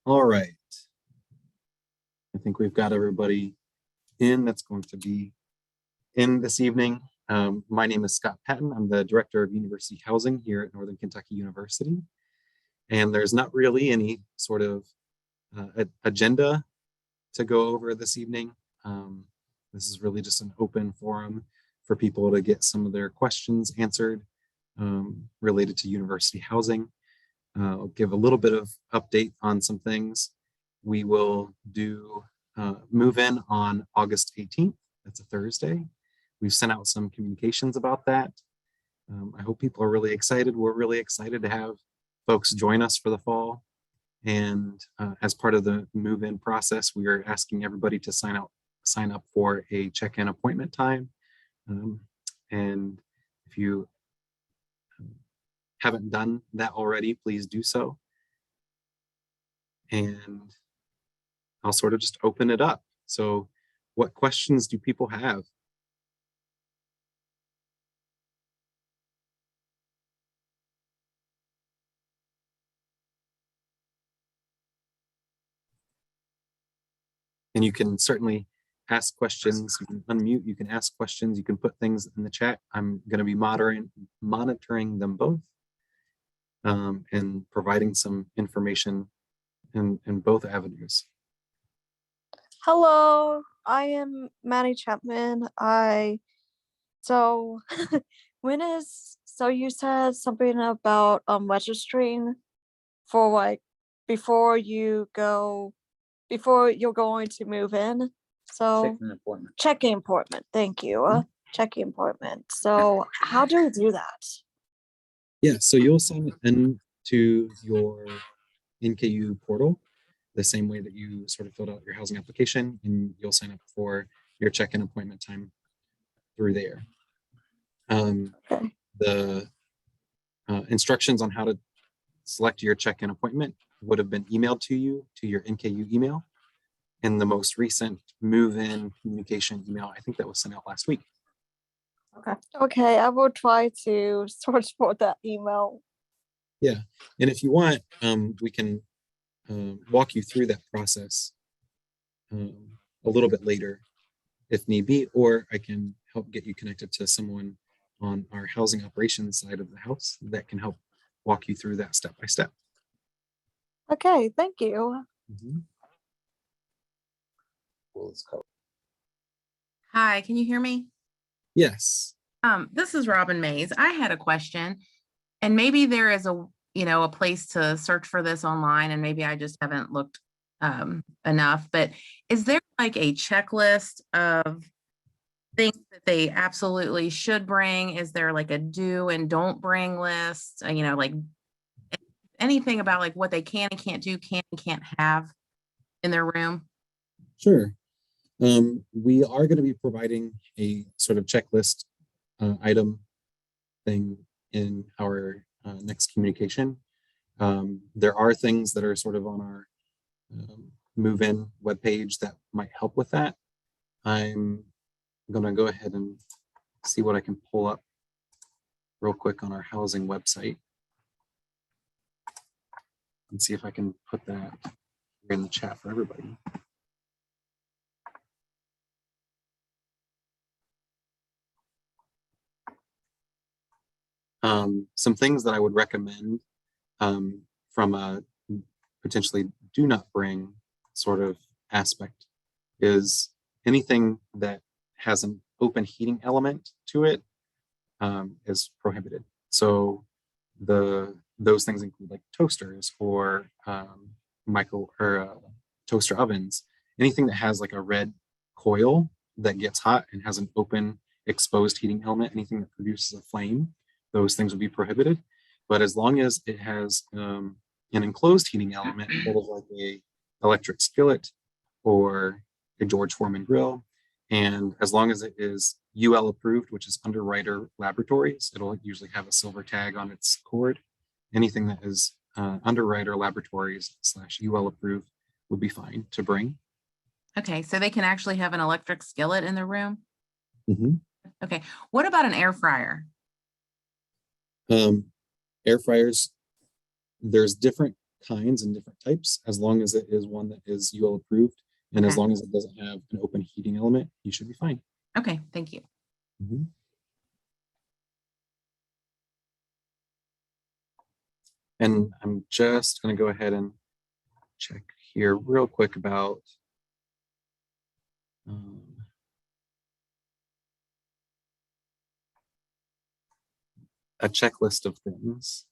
All right. I think we've got everybody in that's going to be in this evening. My name is Scott Patton. I'm the Director of University Housing here at Northern Kentucky University. And there's not really any sort of agenda to go over this evening. This is really just an open forum for people to get some of their questions answered related to university housing. I'll give a little bit of update on some things. We will do move in on August 18th. That's a Thursday. We've sent out some communications about that. I hope people are really excited. We're really excited to have folks join us for the fall. And as part of the move-in process, we are asking everybody to sign up for a check-in appointment time. And if you haven't done that already, please do so. And I'll sort of just open it up. So what questions do people have? And you can certainly ask questions, you can unmute, you can ask questions, you can put things in the chat. I'm going to be monitoring them both and providing some information in both avenues. Hello, I am Maddie Chapman. So you said something about registering for like before you're going to move in. So check-in appointment. Thank you. Check-in appointment. So how do we do that? Yeah, so you'll sign in to your NKU portal the same way that you sort of filled out your housing application, and you'll sign up for your check-in appointment time through there. Okay. The instructions on how to select your check-in appointment would have been emailed to you to your NKU email. And the most recent move-in communication email, I think that was sent out last week. Okay, I will try to search for that email. Yeah, and if you want, we can walk you through that process a little bit later if need be, or I can help get you connected to someone on our housing operations side of the house that can help walk you through that step by step. Okay, thank you. Hi, can you hear me? Yes. This is Robin Mays. I had a question, and maybe there is a place to search for this online, and maybe I just haven't looked enough, but is there like a checklist of things that they absolutely should bring? Is there like a do and don't bring list? Like anything about like what they can and can't do, can and can't have in their room? Sure. We are going to be providing a sort of checklist item thing in our next communication. There are things that are sort of on our move-in webpage that might help with that. I'm going to go ahead and see what I can pull up real quick on our housing website and see if I can put that in the chat for everybody. Some things that I would recommend from a potentially do not bring sort of aspect is anything that has an open heating element to it is prohibited. So those things include like toasters or toaster ovens, anything that has like a red coil that gets hot and has an open exposed heating element, anything that produces a flame, those things would be prohibited. But as long as it has an enclosed heating element, sort of like a electric skillet or a George Foreman grill, and as long as it is UL approved, which is Underwriter Laboratories, it'll usually have a silver tag on its cord. Anything that is Underwriter Laboratories / UL approved would be fine to bring. Okay, so they can actually have an electric skillet in their room? Mm-hmm. Okay, what about an air fryer? Air fryers, there's different kinds and different types, as long as it is one that is UL approved. And as Okay. long as it doesn't have an open heating element, you should be fine. Okay, thank you. Mhm. And I'm just going to go ahead and check here real quick about a checklist of things.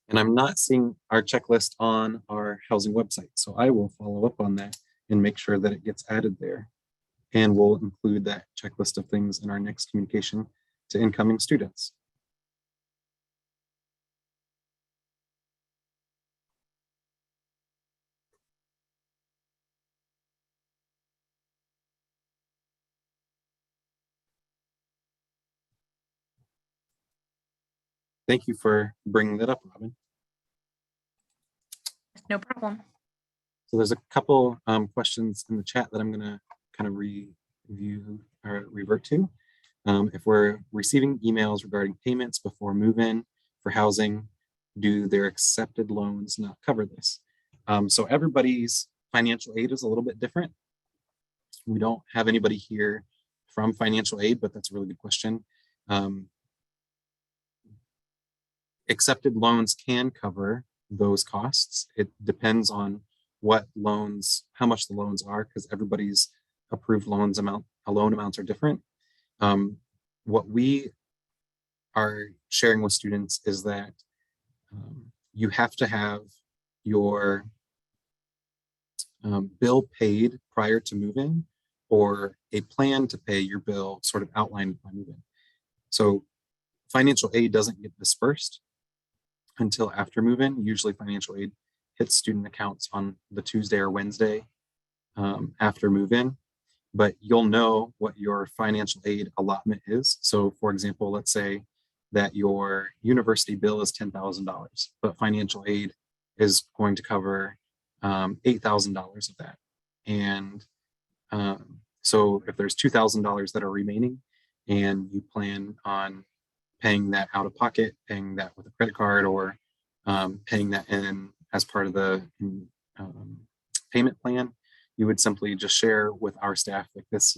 And I'm not seeing our checklist on our housing website. So I will follow up on that and make sure that it gets added there. And we'll include that checklist of things in our next communication to incoming students. Thank you for bringing that up, Robin. No problem. So there's a couple questions in the chat that I'm going to kind of review or revert to. If we're receiving emails regarding payments before move-in for housing, do their accepted loans not cover this? So everybody's financial aid is a little bit different. We don't have anybody here from financial aid, but that's a really good question. Accepted loans can cover those costs. It depends on what loans, how much the loans are, because everybody's approved loan amounts are different. What we are sharing with students is that you have to have your bill paid prior to move-in, or a plan to pay your bill sort of outlined by move-in. So financial aid doesn't get dispersed until after move-in. Usually financial aid hits student accounts on the Tuesday or Wednesday after move-in, but you'll know what your financial aid allotment is. So for example, let's say that your university bill is $10,000, but financial aid is going to cover $8,000 of that. And so if there's $2,000 that are remaining and you plan on paying that out of pocket, paying that with a credit card, or paying that in as part of the payment plan, you would simply just share with our staff, like this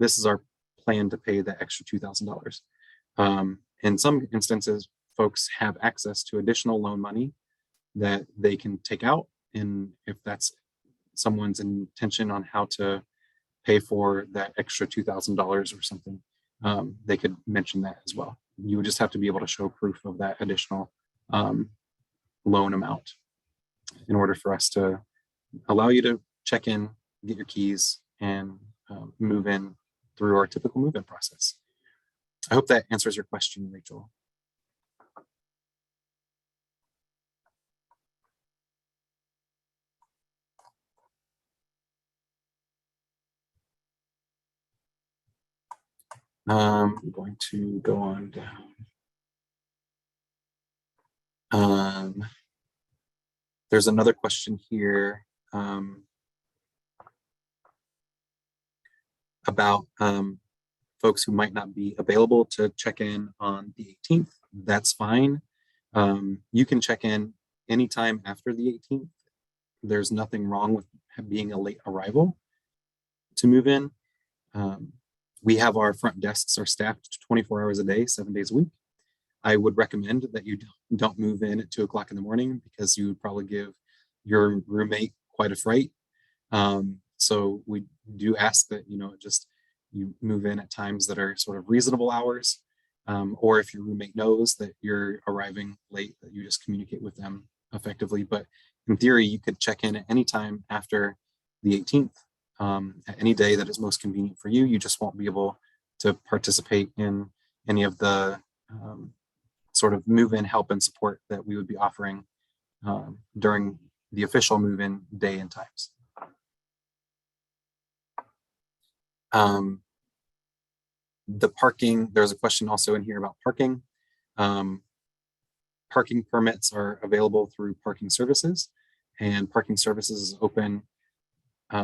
is our plan to pay the extra $2,000. In some instances, folks have access to additional loan money that they can take out, and if that's someone's intention on how to pay for that extra $2,000 or something, they could mention that as well. You would just have to be able to show proof of that additional loan amount in order for us to allow you to check in, get your keys, and move in through our typical move-in process. I hope that answers your question, Rachel. I'm going to go on down. There's another question here about folks who might not be available to check in on the 18th. That's fine. You can check in anytime after the 18th. There's nothing wrong with being a late arrival to move in. We have our front desks are staffed 24 hours a day, 7 days a week. I would recommend that you don't move in at 2 o'clock in the morning, because you would probably give your roommate quite a fright. So we do ask that, just you move in at times that are sort of reasonable hours. Or if your roommate knows that you're arriving late, that you just communicate with them effectively. But in theory, you could check in at any time after the 18th, at any day that is most convenient for you. You just won't be able to participate in any of the sort of move-in help and support that we would be offering during the official move-in day and times. The parking, there's a question also in here about parking. parking permits are available through Parking Services, and Parking Services is open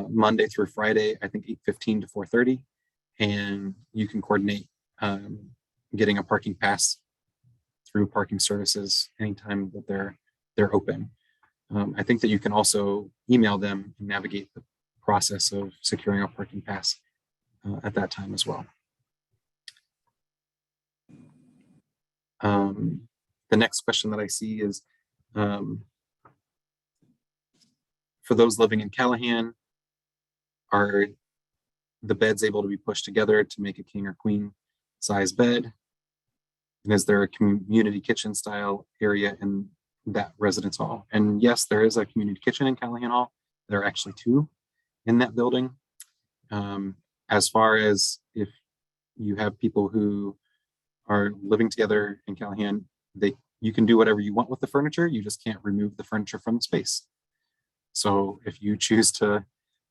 Monday through Friday, I think 8:15 to 4:30, and you can coordinate getting a parking pass through Parking Services anytime that they're open. I think that you can also email them and navigate the process of securing a parking pass at that time as well. The next question that I see is, for those living in Callahan, are the beds able to be pushed together to make a king or queen size bed? And is there a community kitchen style area in that residence hall? And yes, there is a community kitchen in Callahan Hall. There are actually 2 in that building. As far as if you have people who are living together in Callahan, you can do whatever you want with the furniture. You just can't remove the furniture from the space. So if you choose to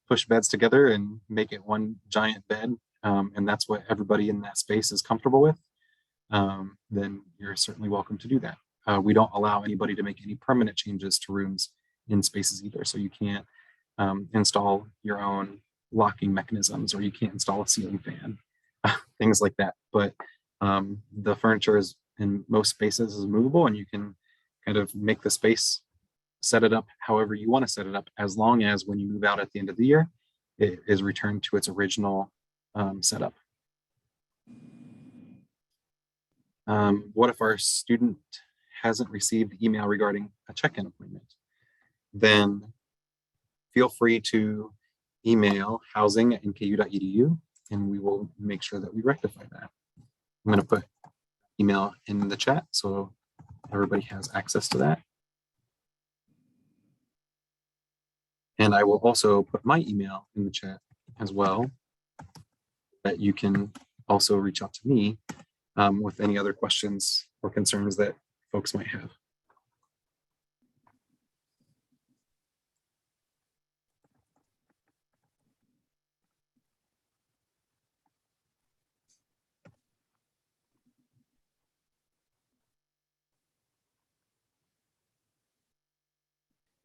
push beds together and make it one giant bed, and that's what everybody in that space is comfortable with, then you're certainly welcome to do that. We don't allow anybody to make any permanent changes to rooms in spaces either. So you can't install your own locking mechanisms, or you can't install a ceiling fan, things like that. But the furniture is in most spaces is movable, and you can kind of make the space, set it up however you want to set it up, as long as when you move out at the end of the year, it is returned to its original setup. What if our student hasn't received email regarding a check-in appointment? Then feel free to email housing@nku.edu, and we will make sure that we rectify that. I'm going to put email in the chat so everybody has access to that. And I will also put my email in the chat as well, that you can also reach out to me with any other questions or concerns that folks might have.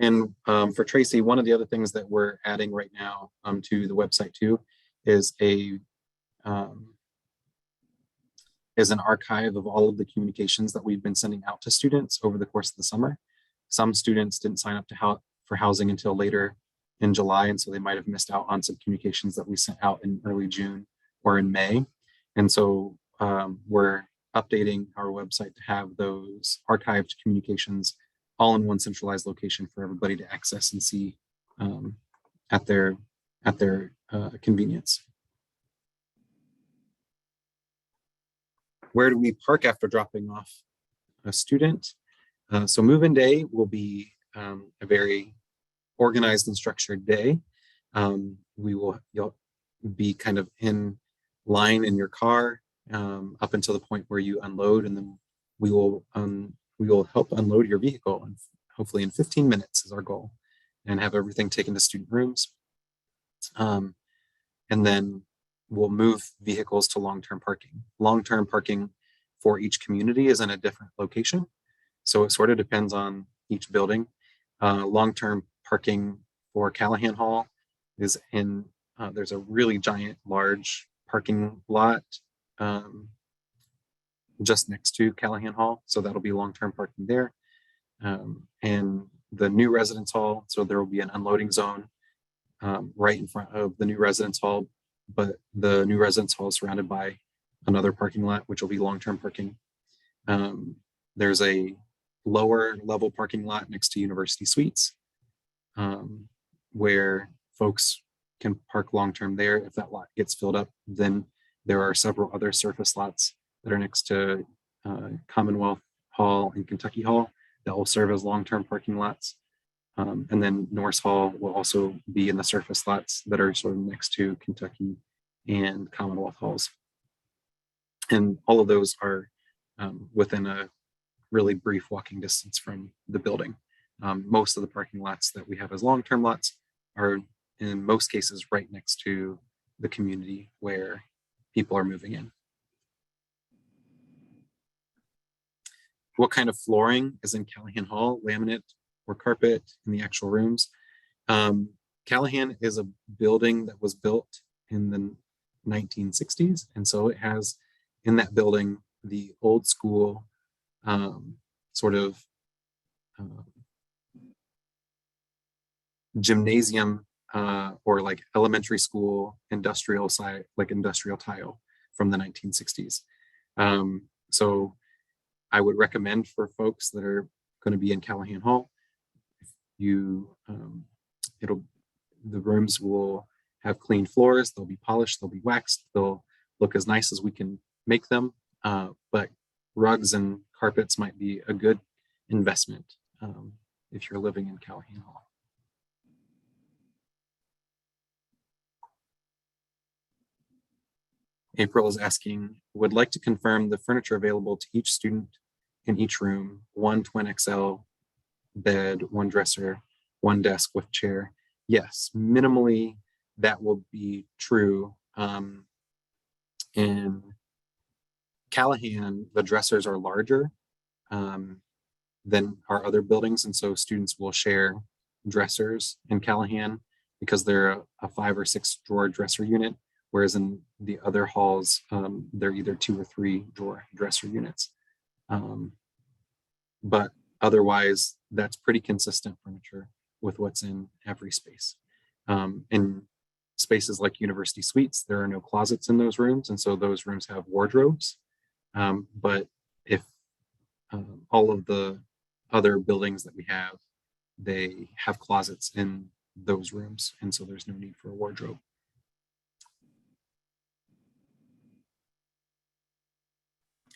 And for Tracy, one of the other things that we're adding right now to the website too is an archive of all of the communications that we've been sending out to students over the course of the summer. Some students didn't sign up for housing until later in July, and so they might have missed out on some communications that we sent out in early June or in May. And so we're updating our website to have those archived communications all in one centralized location for everybody to access and see at their convenience. Where do we park after dropping off a student? So move-in day will be a very organized and structured day. You'll be kind of in line in your car up until the point where you unload, and then we will help unload your vehicle, and hopefully in 15 minutes is our goal, and have everything taken to student rooms. And then we'll move vehicles to long-term parking. Long-term parking for each community is in a different location, so it sort of depends on each building. Long-term parking for Callahan Hall is in, there's a really giant, large parking lot just next to Callahan Hall, so that'll be long-term parking there. And the new residence hall, so there will be an unloading zone right in front of the new residence hall, but the new residence hall is surrounded by another parking lot, which will be long-term parking. There's a lower level parking lot next to University Suites where folks can park long-term there. If that lot gets filled up, then there are several other surface lots that are next to Commonwealth Hall and Kentucky Hall that will serve as long-term parking lots. And then Norris Hall will also be in the surface lots that are sort of next to Kentucky and Commonwealth Halls. And all of those are within a really brief walking distance from the building. Most of the parking lots that we have as long-term lots are in most cases right next to the community where people are moving in. what kind of flooring is in Callahan Hall, laminate or carpet in the actual rooms. Callahan is a building that was built in the 1960s. And so it has in that building the old school sort of gymnasium or like elementary school industrial side, like industrial tile from the 1960s. So I would recommend for folks that are going to be in Callahan Hall, if you, the rooms will have clean floors, they'll be polished, they'll be waxed, they'll look as nice as we can make them. But rugs and carpets might be a good investment if you're living in Callahan Hall. April is asking, would like to confirm the furniture available to each student in each room, one twin XL bed, one dresser, one desk with chair. Yes, minimally that will be true. In Callahan, the dressers are larger than our other buildings. And so students will share dressers in Callahan because they're a 5 or 6 drawer dresser unit. Whereas in the other halls, they're either 2 or 3 drawer dresser units. But otherwise, that's pretty consistent furniture with what's in every space. In spaces like university suites, there are no closets in those rooms. And so those rooms have wardrobes. But if all of the other buildings that we have, they have closets in those rooms. And so there's no need for a wardrobe.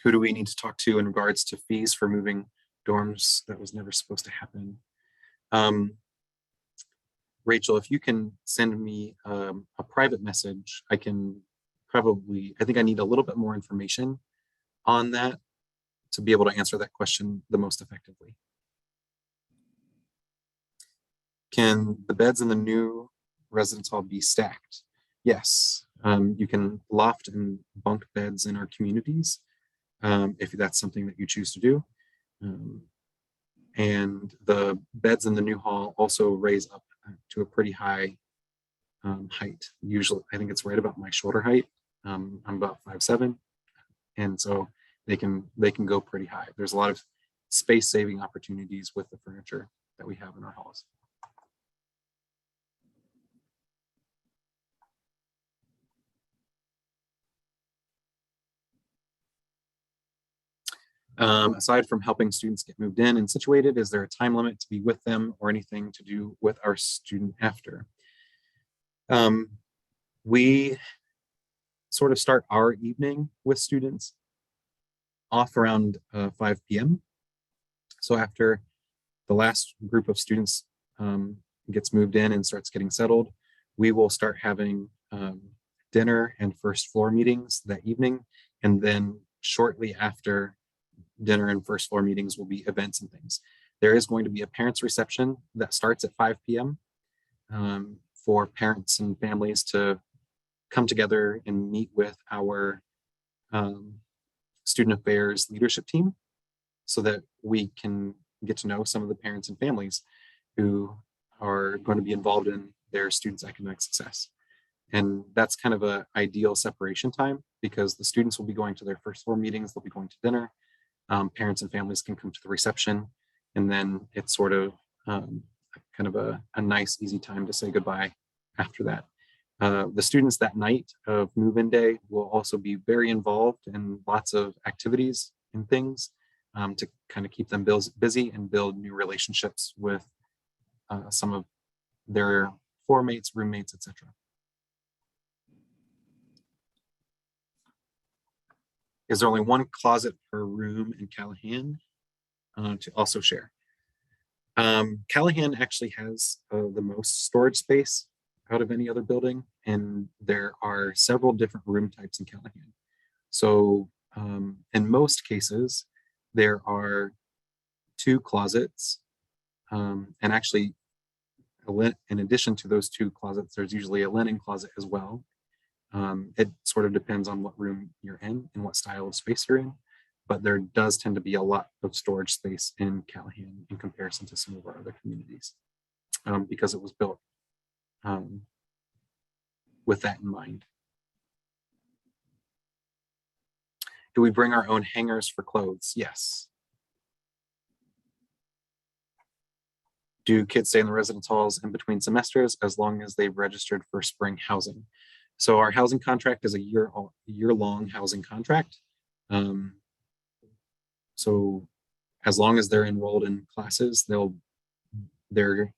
Who do we need to talk to in regards to fees for moving dorms? That was never supposed to happen. Rachel, if you can send me a private message, I can probably, I think I need a little bit more information on that to be able to answer that question the most effectively. Can the beds in the new residence hall be stacked? Yes, you can loft and bunk beds in our communities if that's something that you choose to do. And the beds in the new hall also raise up to a pretty high height. Usually, I think it's right about my shoulder height. I'm about 5'7", and so they can go pretty high. There's a lot of space saving opportunities with the furniture that we have in our halls. Aside from helping students get moved in and situated, is there a time limit to be with them or anything to do with our student after? We sort of start our evening with students off around 5 p.m. So after the last group of students gets moved in and starts getting settled, we will start having dinner and first floor meetings that evening. And then shortly after dinner and first floor meetings will be events and things. There is going to be a parents reception that starts at 5 p.m. For parents and families to come together and meet with our student affairs leadership team so that we can get to know some of the parents and families who are going to be involved in their students' academic success. And that's kind of an ideal separation time because the students will be going to their first floor meetings, they'll be going to dinner. Parents and families can come to the reception, and then it's sort of kind of a nice, easy time to say goodbye after that. The students that night of move-in day will also be very involved in lots of activities and things to kind of keep them busy and build new relationships with some of their floor mates, roommates, etc. Is there only one closet per room in Callahan to also share? Callahan actually has the most storage space out of any other building, and there are several different room types in Callahan. So in most cases, there are 2 closets, and actually, in addition to those 2 closets, there's usually a linen closet as well. It sort of depends on what room you're in and what style of space you're in. but there does tend to be a lot of storage space in Callahan in comparison to some of our other communities, because it was built with that in mind. Do we bring our own hangers for clothes? Yes. Do kids stay in the residence halls in between semesters as long as they've registered for spring housing? So our housing contract is a year-long housing contract. So as long as they're enrolled in classes, they're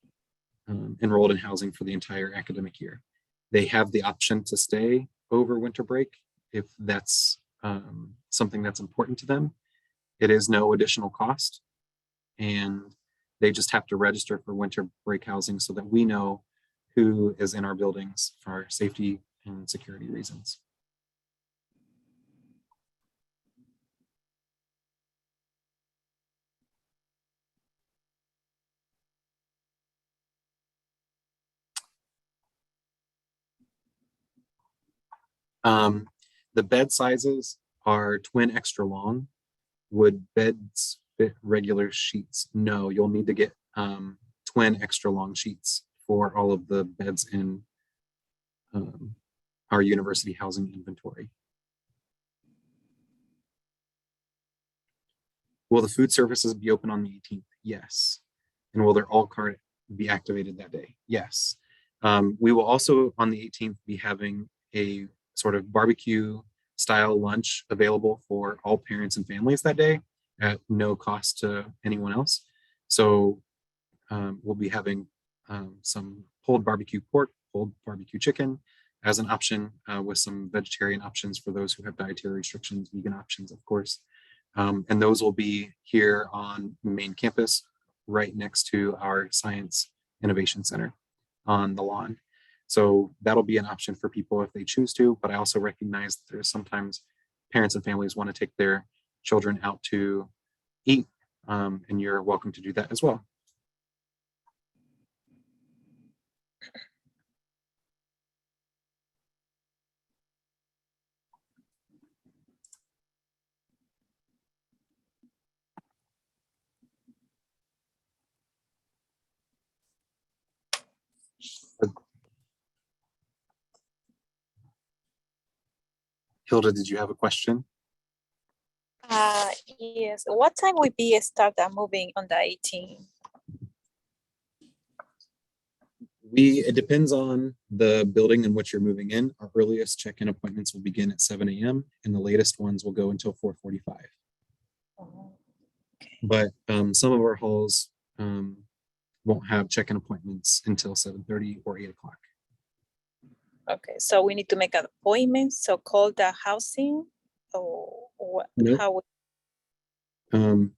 enrolled in housing for the entire academic year. They have the option to stay over winter break if that's something that's important to them. It is no additional cost, and they just have to register for winter break housing so that we know who is in our buildings for safety and security reasons. The bed sizes are twin extra long. Would beds fit regular sheets? No, you'll need to get twin extra long sheets for all of the beds in our university housing inventory. Will the food services be open on the 18th? Yes. And will their all card be activated that day? Yes. We will also on the 18th be having a sort of barbecue style lunch available for all parents and families that day at no cost to anyone else. So we'll be having some pulled barbecue pork, pulled barbecue chicken as an option with some vegetarian options for those who have dietary restrictions, vegan options, of course. And those will be here on the main campus, right next to our Science Innovation Center on the lawn. So that'll be an option for people if they choose to, but I also recognize that there's sometimes parents and families want to take their children out to eat, and you're welcome to do that as well. Hilda, did you have a question? Yes. What time will be start moving on the 18th? It depends on the building in which you're moving in. Our earliest check-in appointments will begin at 7 a.m. and the latest ones will go until 4:45. Oh, okay. But some of our halls won't have check-in appointments until 7:30 or 8 o'clock. Okay, so we need to make an appointment. So call the housing or what? Nope. How?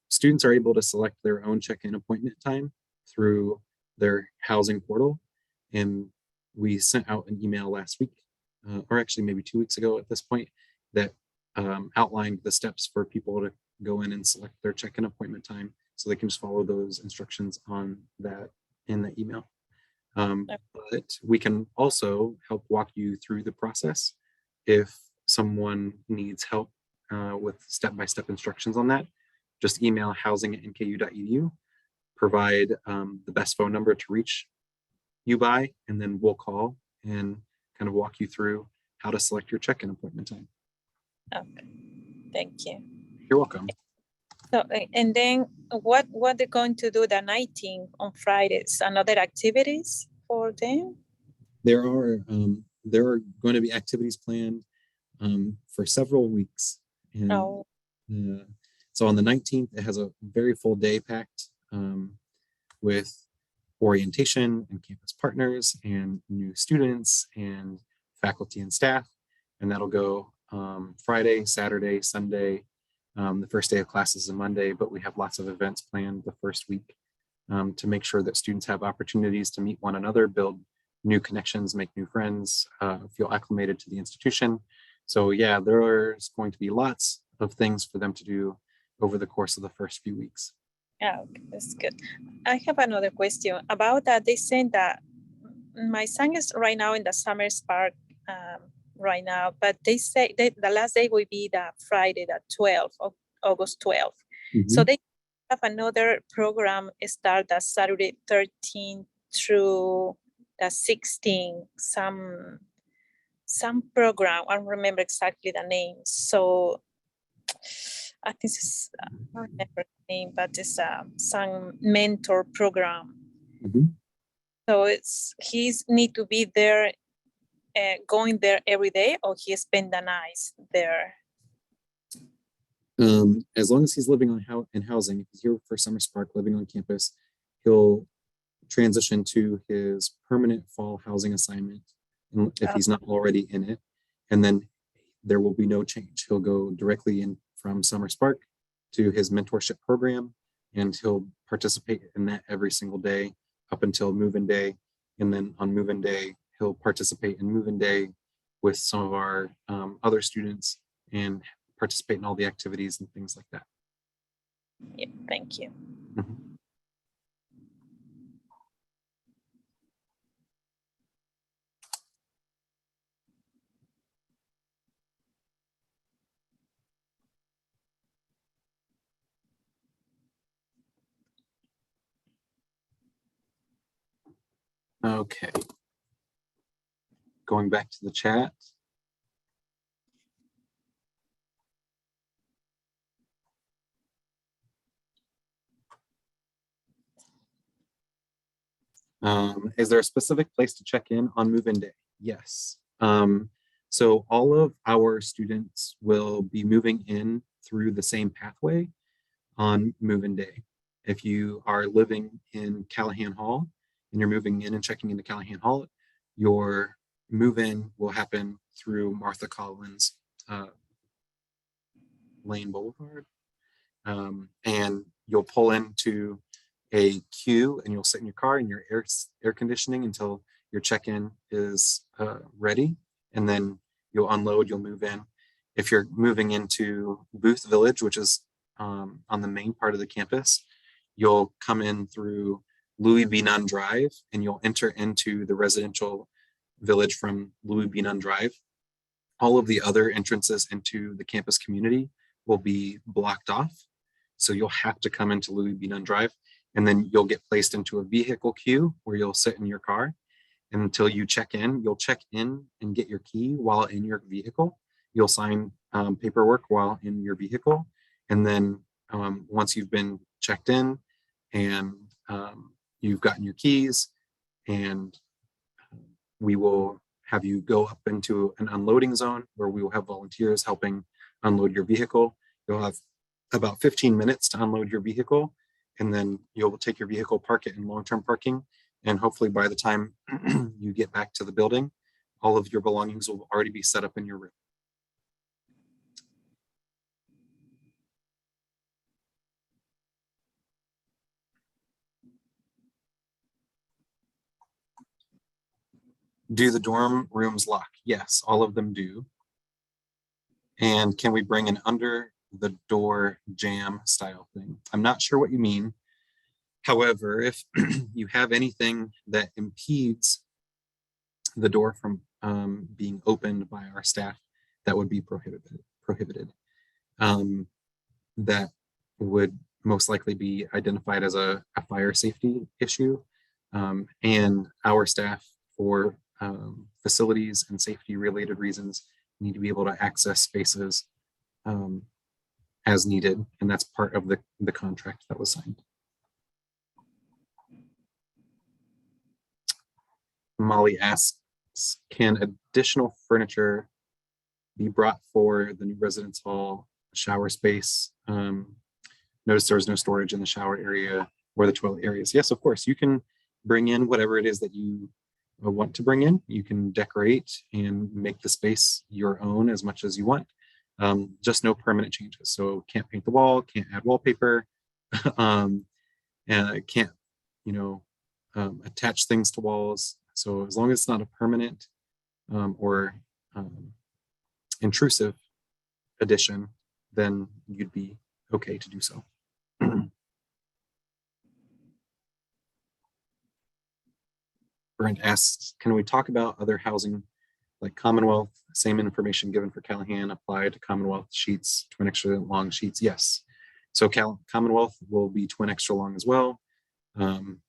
Students are able to select their own check-in appointment time through their housing portal. And we sent out an email last week, or actually maybe 2 weeks ago at this point, that outlined the steps for people to go in and select their check-in appointment time. So they can just follow those instructions on that in the email. But we can also help walk you through the process if someone needs help with step-by-step instructions on that. Just email housing@nku.edu, provide the best phone number to reach you by, and then we'll call and kind of walk you through how to select your check-in appointment time. Okay, thank you. You're welcome. So, and then what they're going to do the 19th on Fridays? Another activities for them? There are going to be activities planned for several weeks. And, Oh, so on the 19th, it has a very full day packed with orientation and campus partners and new students and faculty and staff. And that'll go Friday, Saturday, Sunday. The first day of classes is Monday, but we have lots of events planned the first week to make sure that students have opportunities to meet one another, build new connections, make new friends, feel acclimated to the institution. So yeah, there's going to be lots of things for them to do over the course of the first few weeks. yeah, okay, that's good. I have another question about that. They said that my son is right now in the Summers Park right now, but they say that the last day will be the Friday, the 12th. August 12th. Mm-hmm. So they have another program start that Saturday 13th through the 16th, some program, I don't remember exactly the name. So I think it's, I don't remember the name, but it's some mentor program. Mm-hmm. So he's need to be there, going there every day, or he spend the night there. As long as he's living on in housing, if he's here for Summer Spark, living on campus, he'll transition to his permanent fall housing assignment if he's not already in it, and then there will be no change. He'll go directly in from Summer Spark to his mentorship program, and he'll participate in that every single day up until move-in day. And then on move-in day, he'll participate in move-in day with some of our other students and participate in all the activities and things like that. Yeah, thank you. Mm-hmm. Okay. Going back to the chat. Is there a specific place to check in on move-in day? Yes. So all of our students will be moving in through the same pathway on move-in day. If you are living in Callahan Hall and you're moving in and checking into Callahan Hall, your move-in will happen through Martha Collins Lane Boulevard. And you'll pull into a queue and you'll sit in your car in your air conditioning until your check-in is ready, and then you'll unload, you'll move in. If you're moving into Booth Village, which is on the main part of the campus, you'll come in through Louis B. Nunn Drive and you'll enter into the residential village from Louis B. Nunn Drive. All of the other entrances into the campus community will be blocked off. So you'll have to come into Louis B. Nunn Drive, and then you'll get placed into a vehicle queue where you'll sit in your car. And until you check in, you'll check in and get your key while in your vehicle. You'll sign paperwork while in your vehicle. And then once you've been checked in and you've gotten your keys, and we will have you go up into an unloading zone where we will have volunteers helping unload your vehicle. You'll have about 15 minutes to unload your vehicle, and then you'll take your vehicle, park it in long-term parking, and hopefully by the time you get back to the building, all of your belongings will already be set up in your room. Do the dorm rooms lock? Yes, all of them do. And can we bring an under the door jam style thing? I'm not sure what you mean. However, if you have anything that impedes the door from being opened by our staff, that would be prohibited. That would most likely be identified as a fire safety issue. And our staff, for facilities and safety related reasons, need to be able to access spaces as needed. And that's part of the contract that was signed. Molly asks, can additional furniture be brought for the new residence hall shower space? Notice there's no storage in the shower area or the toilet areas. Yes, of course, you can bring in whatever it is that you want to bring in. You can decorate and make the space your own as much as you want. Just no permanent changes. So can't paint the wall, can't add wallpaper, and can't, attach things to walls. So as long as it's not a permanent or intrusive addition, then you'd be okay to do so. Brent asks, can we talk about other housing like Commonwealth, same information given for Callahan applied to Commonwealth sheets, twin extra long sheets. Yes. So Commonwealth will be twin extra long as well. And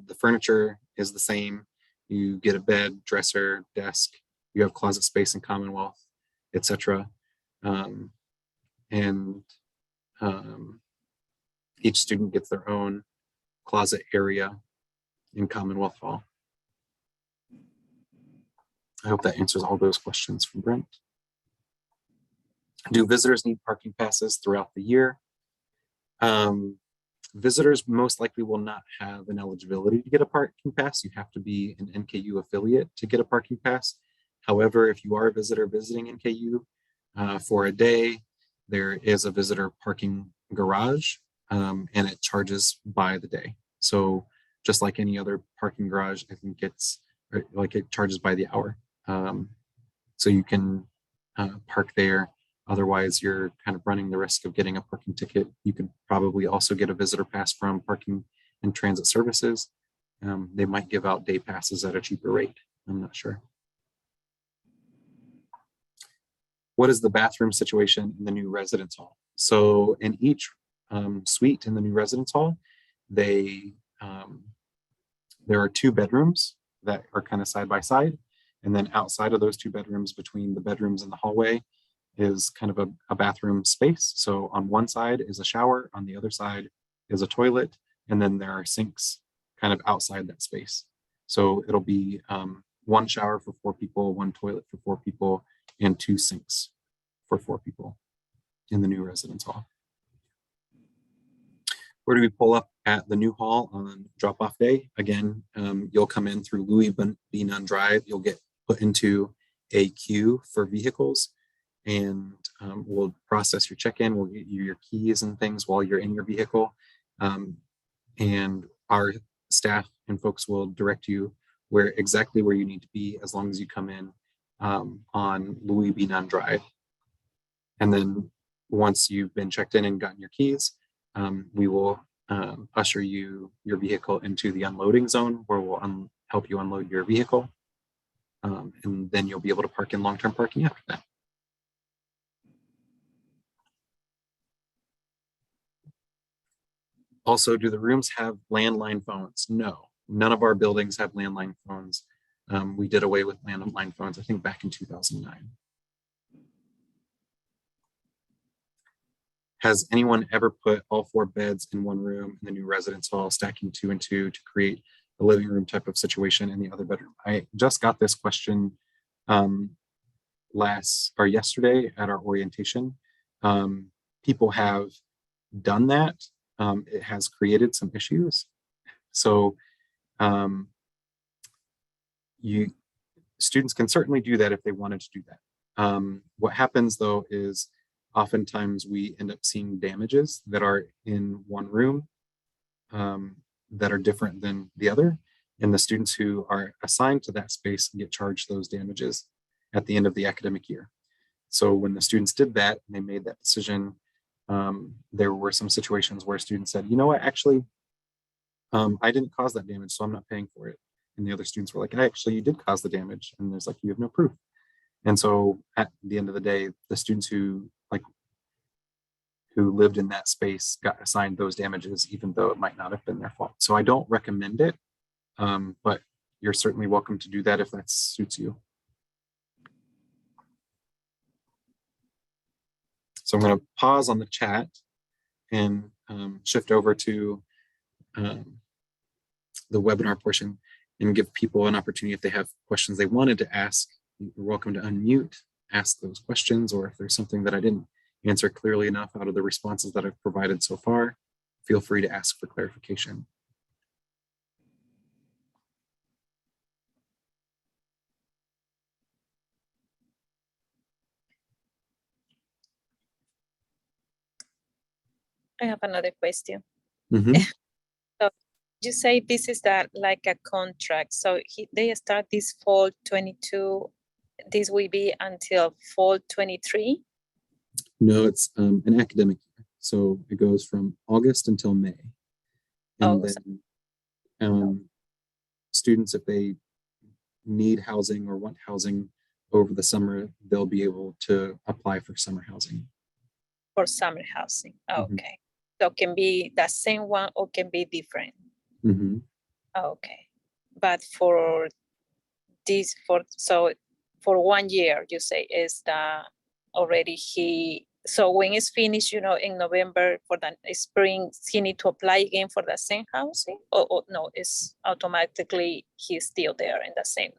the furniture is the same. You get a bed, dresser, desk, you have closet space in Commonwealth, etc. Each student gets their own closet area in Commonwealth Hall. I hope that answers all those questions from Brent. Do visitors need parking passes throughout the year? Visitors most likely will not have an eligibility to get a parking pass. You have to be an NKU affiliate to get a parking pass. However, if you are a visitor visiting NKU for a day, there is a visitor parking garage, and it charges by the day. So just like any other parking garage, I think it's like it charges by the hour. So you can park there. Otherwise, you're kind of running the risk of getting a parking ticket. You could probably also get a visitor pass from Parking and Transit Services. They might give out day passes at a cheaper rate. I'm not sure. What is the bathroom situation in the new residence hall? So in each suite in the new residence hall, there are 2 bedrooms that are kind of side by side. And then outside of those 2 bedrooms, between the bedrooms and the hallway, is kind of a bathroom space. So on one side is a shower, on the other side is a toilet, and then there are sinks kind of outside that space. So it'll be 1 shower for 4 people, 1 toilet for 4 people, and 2 sinks for 4 people in the new residence hall. Where do we pull up at the new hall on drop-off day? Again, you'll come in through Louis B. Nunn Drive. You'll get put into a queue for vehicles, and we'll process your check-in. We'll get you your keys and things while you're in your vehicle. And our staff and folks will direct you exactly where you need to be as long as you come in on Louis B. Nunn Drive. And then once you've been checked in and gotten your keys, we will usher your vehicle into the unloading zone, where we'll help you unload your vehicle. And then you'll be able to park in long-term parking after that. Also, do the rooms have landline phones? No, none of our buildings have landline phones. We did away with landline phones, I think, back in 2009. Has anyone ever put all 4 beds in one room in the new residence hall, stacking 2 and 2 to create a living room type of situation in the other bedroom? I just got this question yesterday at our orientation. People have done that. It has created some issues. So students can certainly do that if they wanted to do that. What happens though is oftentimes we end up seeing damages that are in one room that are different than the other. And the students who are assigned to that space get charged those damages at the end of the academic year. So when the students did that and they made that decision, there were some situations where students said, you know what, actually, I didn't cause that damage, so I'm not paying for it. And the other students were like, actually, you did cause the damage. And there's like, you have no proof. And so at the end of the day, the students who lived in that space got assigned those damages, even though it might not have been their fault. So I don't recommend it, but you're certainly welcome to do that if that suits you. So I'm going to pause on the chat and shift over to the webinar portion and give people an opportunity. If they have questions they wanted to ask, you're welcome to unmute, ask those questions, or if there's something that I didn't answer clearly enough out of the responses that I've provided so far, feel free to ask for clarification. I have another question. Mm-hmm. So you say this is like a contract. So they start this fall 22. This will be until fall 23. No, it's an academic year. So it goes from August until May. And then students, if they need housing or want housing over the summer, they'll be able to apply for summer housing. For summer housing, Mhm. okay. So can be the same one or can be different, Mhm. okay. But for this, for 1 year, you say is the already so when it's finished, in November for the spring, he need to apply again for the same housing? Or no, it's automatically he's still there in the same?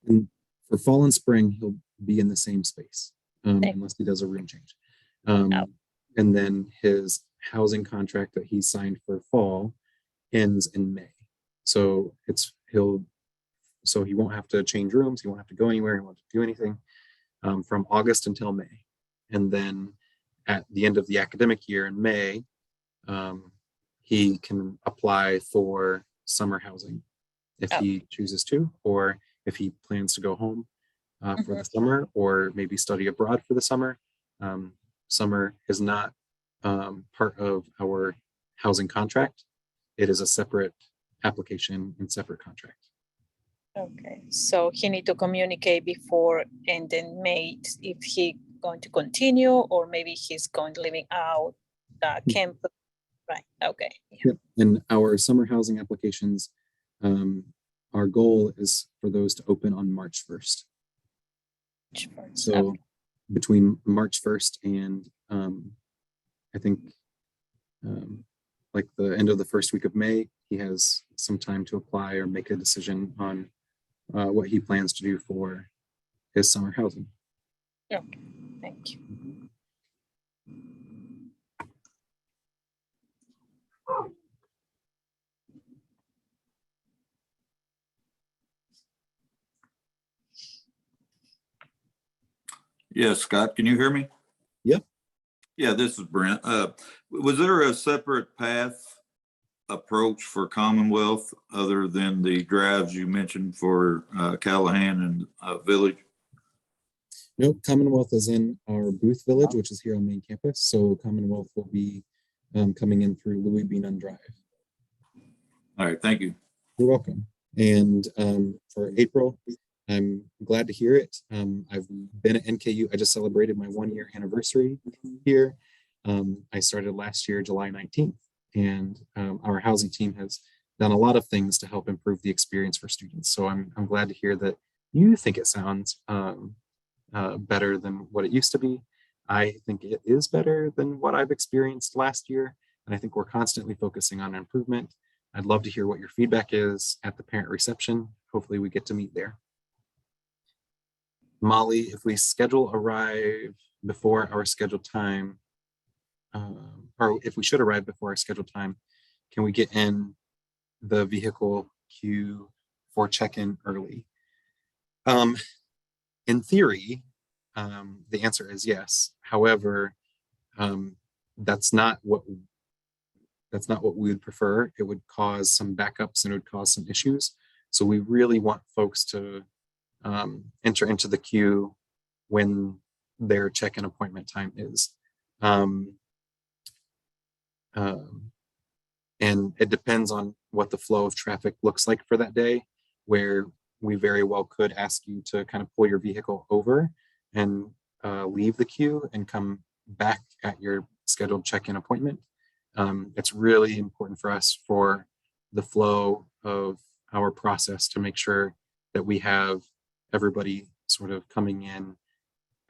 And for fall and spring, he'll be in the same space, Same. unless he does a room change. Oh. And then his housing contract that he signed for fall ends in May. So he won't have to change rooms. He won't have to go anywhere. He won't have to do anything from August until May. And then at the end of the academic year in May, he can apply for summer housing if he chooses to, or if he plans to go home for the summer, or maybe study abroad for the summer. Summer is not part of our housing contract. It is a separate application and separate contract. Okay, so he need to communicate before and then May if he going to continue, or maybe he's going to living out the campus, right? Okay. Yeah. Yep. And our summer housing applications, our goal is for those to open on March 1st. So Okay. between March 1st and I think like the end of the first week of May, he has some time to apply or make a decision on what he plans to do for his summer housing. Yeah, thank you. Yes, Scott, can you hear me? Yep. Yeah, this is Brent. Was there a separate path approach for Commonwealth other than the drives you mentioned for Callahan and Village? Nope, Commonwealth is in our Booth Village, which is here on main campus. So Commonwealth will be coming in through Louis B. Nunn Drive. All right, thank you. You're welcome. And for April, I'm glad to hear it. I've been at NKU. I just celebrated my 1-year anniversary here. I started last year, July 19th, and our housing team has done a lot of things to help improve the experience for students. So I'm glad to hear that you think it sounds better than what it used to be. I think it is better than what I've experienced last year. And I think we're constantly focusing on improvement. I'd love to hear what your feedback is at the parent reception. Hopefully we get to meet there. Molly, if we schedule arrive before our scheduled time, or if we should arrive before our scheduled time, can we get in the vehicle queue for check-in early? In theory, the answer is yes. However, that's not what we would prefer. It would cause some backups and it would cause some issues. So we really want folks to enter into the queue when their check-in appointment time is. And it depends on what the flow of traffic looks like for that day, where we very well could ask you to kind of pull your vehicle over and leave the queue and come back at your scheduled check-in appointment. It's really important for us for the flow of our process to make sure that we have everybody sort of coming in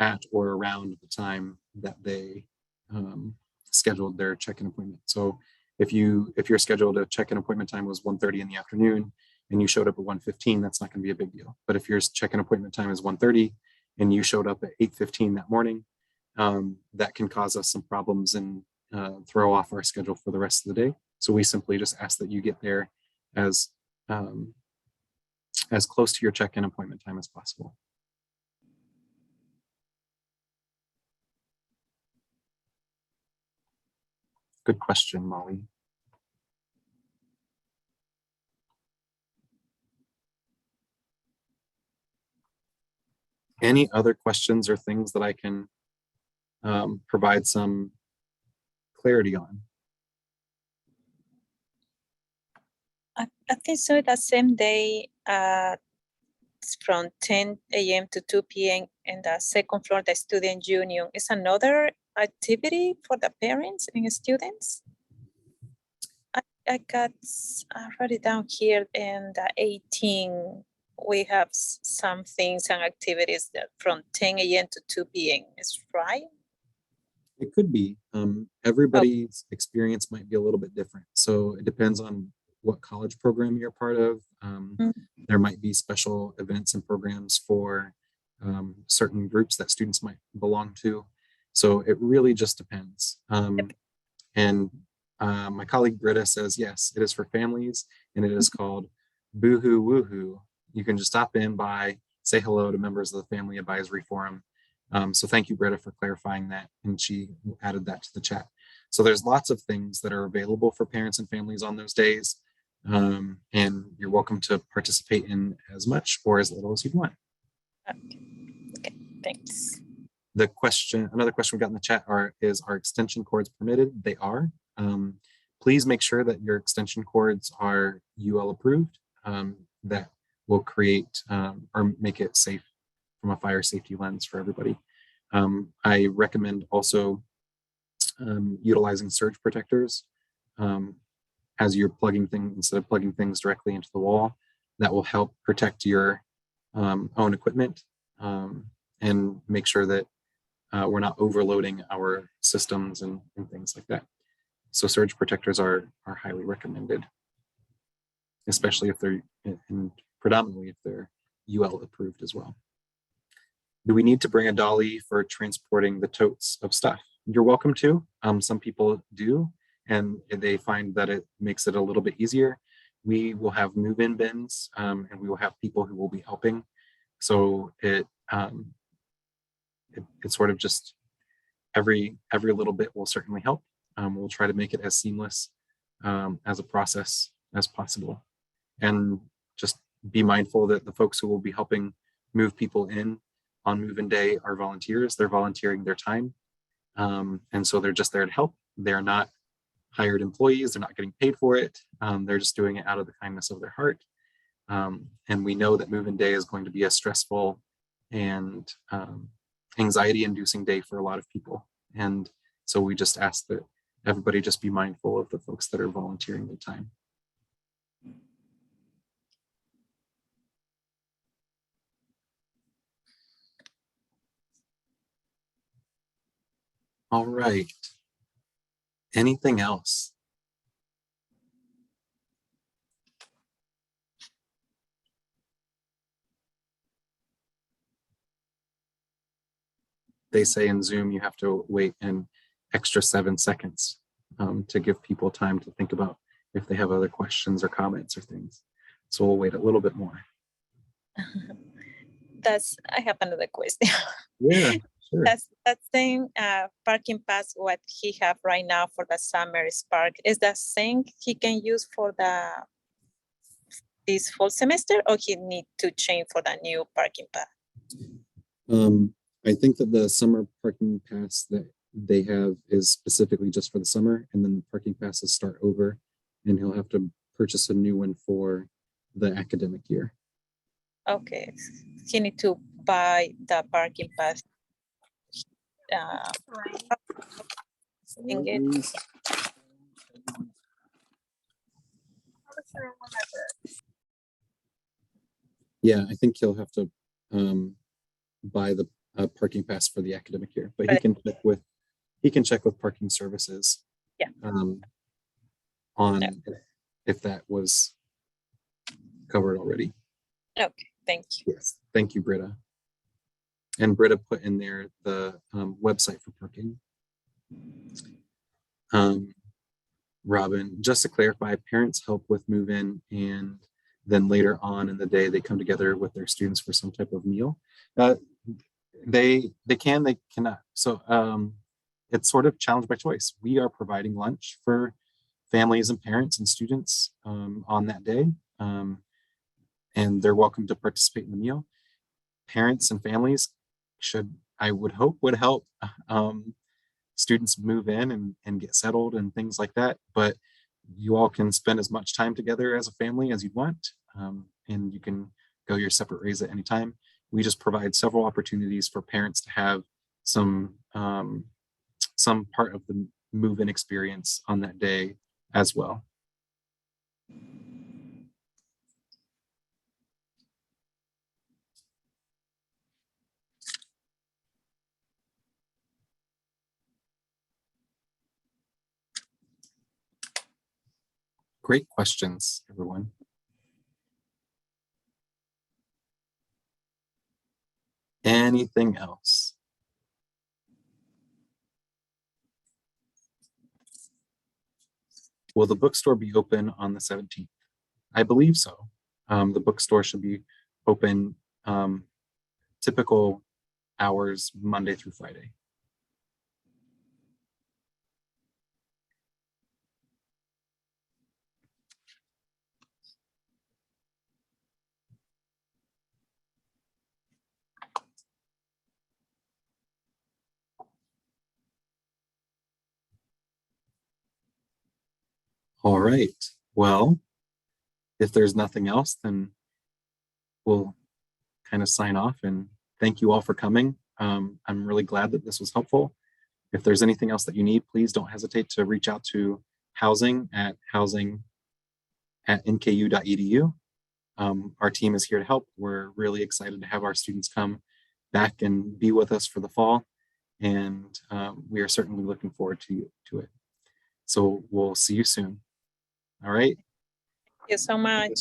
at or around the time that they scheduled their check-in appointment. So if your scheduled a check-in appointment time was 1:30 in the afternoon and you showed up at 1:15, that's not going to be a big deal. But if your check-in appointment time is 1:30 and you showed up at 8:15 that morning, that can cause us some problems and throw off our schedule for the rest of the day. So we simply just ask that you get there as close to your check-in appointment time as possible. Good question, Molly. Any other questions or things that I can provide some clarity on? I think so. That same day, it's from 10 a.m. to 2 p.m. And the second floor, the student union is another activity for the parents and students. I wrote it down here in the 18. We have some things and activities that from 10 a.m. to 2 p.m. Is right? It could be. Everybody's experience might be a little bit different. So it depends on what college program you're part of. There might be special events and programs for certain groups that students might belong to. So it really just depends. And my colleague Britta says, yes, it is for families and it is called Boohoo Woohoo. You can just stop in by, say hello to members of the Family Advisory Forum. So thank you, Britta, for clarifying that. And she added that to the chat. So there's lots of things that are available for parents and families on those days. And you're welcome to participate in as much or as little as you want. Okay, thanks. Another question we got in the chat is our extension cords permitted? They are. Please make sure that your extension cords are UL approved. That will create or make it safe from a fire safety lens for everybody. I recommend also utilizing surge protectors as you're plugging things, instead of plugging things directly into the wall. That will help protect your own equipment and make sure that we're not overloading our systems and things like that. So surge protectors are highly recommended, especially if they're predominantly if they're UL approved as well. Do we need to bring a dolly for transporting the totes of stuff? You're welcome to. Some people do, and they find that it makes it a little bit easier. We will have move-in bins, and we will have people who will be helping. So it's sort of just every little bit will certainly help. We'll try to make it as seamless as a process as possible, and just be mindful that the folks who will be helping move people in on move-in day are volunteers. They're volunteering their time. And so they're just there to help. They're not hired employees. They're not getting paid for it. They're just doing it out of the kindness of their heart. And we know that move-in day is going to be a stressful and anxiety-inducing day for a lot of people. And so we just ask that everybody just be mindful of the folks that are volunteering their time. All right. Anything else? They say in Zoom you have to wait an extra 7 seconds to give people time to think about if they have other questions or comments or things. So we'll wait a little bit more. I have another question. Yeah, sure. That same parking pass what he have right now for the summer spark is the same he can use for this fall semester, or he need to change for the new parking pass? I think that the summer parking pass that they have is specifically just for the summer, and then the parking passes start over, and he'll have to purchase a new one for the academic year. Okay, he need to buy the parking pass. Yeah, I think he'll have to buy the parking pass for the academic year, but he can check with parking services. Yeah. On if that was covered already. Okay, thank you. Yes, thank you, Britta. And Britta put in there the website for parking. Robin, just to clarify, parents help with move-in, and then later on in the day they come together with their students for some type of meal. They can, they cannot. So it's sort of challenge by choice. We are providing lunch for families and parents and students on that day, and they're welcome to participate in the meal. Parents and families I would hope would help students move in and get settled and things like that, but you all can spend as much time together as a family as you want, and you can go your separate ways at any time. We just provide several opportunities for parents to have some part of the move-in experience on that day as well. Great questions, everyone. Anything else? Will the bookstore be open on the 17th? I believe so. The bookstore should be open typical hours Monday through Friday. All right. Well, if there's nothing else, then we'll kind of sign off and thank you all for coming. I'm really glad that this was helpful. If there's anything else that you need, please don't hesitate to reach out to housing@nku.edu. Our team is here to help. We're really excited to have our students come back and be with us for the fall. And we are certainly looking forward to it. So we'll see you soon. All right. Thank you so much.